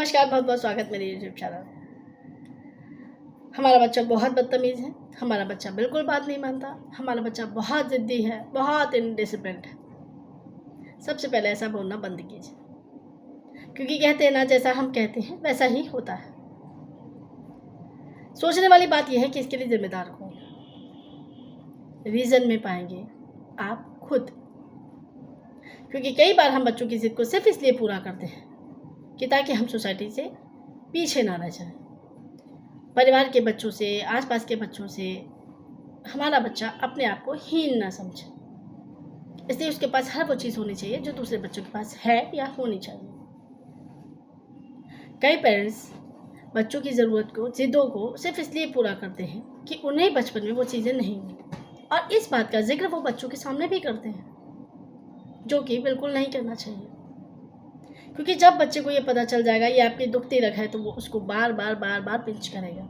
नमस्कार, बहुत बहुत स्वागत मेरे यूट्यूब चैनल। हमारा बच्चा बहुत बदतमीज़ है, हमारा बच्चा बिल्कुल बात नहीं मानता, हमारा बच्चा बहुत ज़िद्दी है, बहुत इनडिसिप्लिन्ड है। सबसे पहले ऐसा बोलना बंद कीजिए, क्योंकि कहते हैं ना, जैसा हम कहते हैं वैसा ही होता है। सोचने वाली बात यह है कि इसके लिए जिम्मेदार कौन? रीज़न में पाएंगे आप खुद, क्योंकि कई बार हम बच्चों की ज़िद को सिर्फ इसलिए पूरा करते हैं कि ताकि हम सोसाइटी से पीछे ना रह जाएं। परिवार के बच्चों से, आसपास के बच्चों से हमारा बच्चा अपने आप को हीन ना समझे, इसलिए उसके पास हर वो चीज़ होनी चाहिए जो दूसरे बच्चों के पास है या होनी चाहिए। कई पेरेंट्स बच्चों की ज़रूरत को, ज़िद्दों को सिर्फ इसलिए पूरा करते हैं कि उन्हें बचपन में वो चीज़ें नहीं मिली, और इस बात का जिक्र वो बच्चों के सामने भी करते हैं, जो कि बिल्कुल नहीं करना चाहिए। क्योंकि जब बच्चे को ये पता चल जाएगा ये आपकी दुखती रग है, तो वो उसको बार बार पिंच करेगा,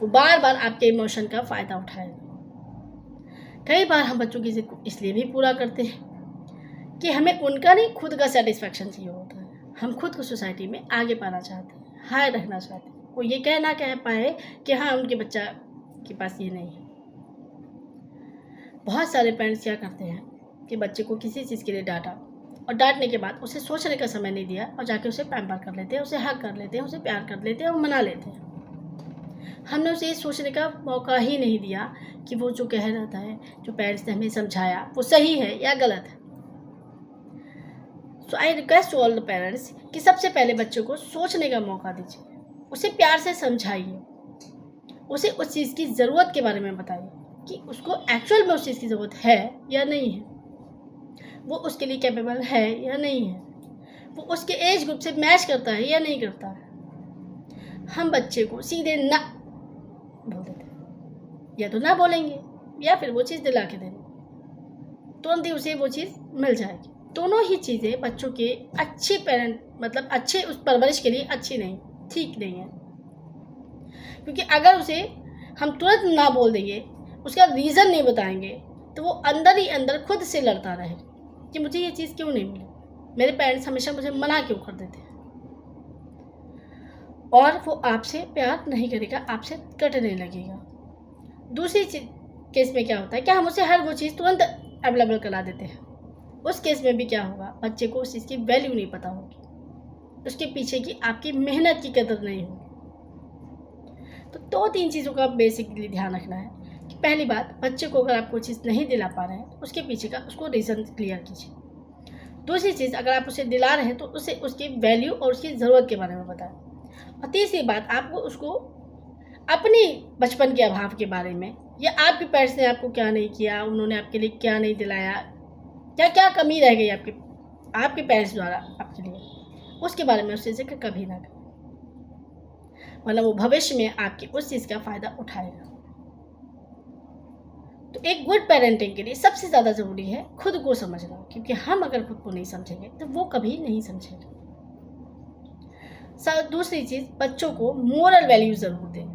वो बार बार आपके इमोशन का फ़ायदा उठाएगा। कई बार हम बच्चों की ज़िद को इसलिए भी पूरा करते हैं कि हमें उनका नहीं, खुद का सेटिस्फेक्शन चाहिए होता है। हम खुद को सोसाइटी में आगे पाना चाहते हैं, हाई रखना चाहते हैं, वो ये कह पाए कि हाँ, उनके बच्चा के पास ये नहीं है। बहुत सारे पेरेंट्स क्या करते हैं कि बच्चे को किसी चीज़ के लिए डांटा, और डांटने के बाद उसे सोचने का समय नहीं दिया, और जाके उसे पैम्पर कर लेते हैं, उसे हग कर लेते हैं, उसे प्यार कर लेते हैं और मना लेते हैं। हमने उसे ये सोचने का मौका ही नहीं दिया कि वो जो कह रहा है, जो पेरेंट्स ने हमें समझाया, वो सही है या गलत है। So I request to all the parents कि सबसे पहले बच्चों को सोचने का मौका दीजिए, उसे प्यार से समझाइए, उसे उस चीज़ की ज़रूरत के बारे में बताइए कि उसको एक्चुअल में उस चीज़ की ज़रूरत है या नहीं है, वो उसके लिए कैपेबल है या नहीं है, वो उसके एज ग्रुप से मैच करता है या नहीं करता है। हम बच्चे को सीधे ना बोल देते हैं, या तो ना बोलेंगे या फिर वो चीज़ दिला के देंगे, तुरंत ही उसे वो चीज़ मिल जाएगी। दोनों ही चीज़ें बच्चों के अच्छे पेरेंट, मतलब अच्छे उस परवरिश के लिए अच्छी नहीं, ठीक नहीं है। क्योंकि अगर उसे हम तुरंत ना बोल देंगे, उसका रीज़न नहीं बताएंगे, तो वो अंदर ही अंदर खुद से लड़ता रहेगा कि मुझे ये चीज़ क्यों नहीं मिली, मेरे पेरेंट्स हमेशा मुझे मना क्यों कर देते हैं, और वो आपसे प्यार नहीं करेगा, आपसे कटने लगेगा। दूसरी केस में क्या होता है कि हम उसे हर वो चीज़ तुरंत अवेलेबल करा देते हैं। उस केस में भी क्या होगा, बच्चे को उस चीज़ की वैल्यू नहीं पता होगी, उसके पीछे की आपकी मेहनत की कदर नहीं होगी। तो 2-3 चीज़ों का बेसिकली ध्यान रखना है कि पहली बात, बच्चे को अगर आप कोई चीज़ नहीं दिला पा रहे हैं तो उसके पीछे का उसको रीज़न क्लियर कीजिए। दूसरी चीज़, अगर आप उसे दिला रहे हैं तो उसे उसकी वैल्यू और उसकी ज़रूरत के बारे में बताएं। और तीसरी बात, आपको उसको अपनी बचपन के अभाव के बारे में, या आपके पेरेंट्स ने आपको क्या नहीं किया, उन्होंने आपके लिए क्या नहीं दिलाया, क्या क्या कमी रह गई आपके पेरेंट्स द्वारा आपके लिए, उसके बारे में उससे जिक्र कभी ना करें, वरना वो भविष्य में आपकी उस चीज़ का फ़ायदा उठाएगा। तो एक गुड पेरेंटिंग के लिए सबसे ज़्यादा ज़रूरी है खुद को समझना, क्योंकि हम अगर खुद को नहीं समझेंगे तो वो कभी नहीं समझेंगे। दूसरी चीज़, बच्चों को मोरल वैल्यू ज़रूर दें,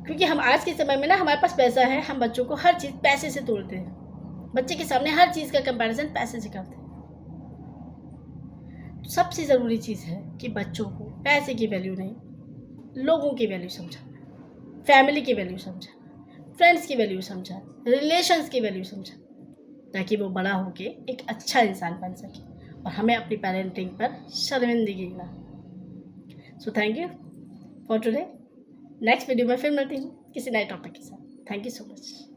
क्योंकि हम आज के समय में ना, हमारे पास पैसा है, हम बच्चों को हर चीज़ पैसे से तोड़ते हैं, बच्चे के सामने हर चीज़ का कंपैरिजन पैसे से करते हैं। तो सबसे ज़रूरी चीज़ है कि बच्चों को पैसे की वैल्यू नहीं, लोगों की वैल्यू समझाना, फैमिली की वैल्यू समझाना, फ्रेंड्स की वैल्यू समझाना, रिलेशंस की वैल्यू समझाना, ताकि वो बड़ा होके एक अच्छा इंसान बन सके और हमें अपनी पेरेंटिंग पर शर्मिंदगी ना। So thank you for today. Next video में फिर मिलती हूँ किसी नए टॉपिक के साथ। Thank you so much.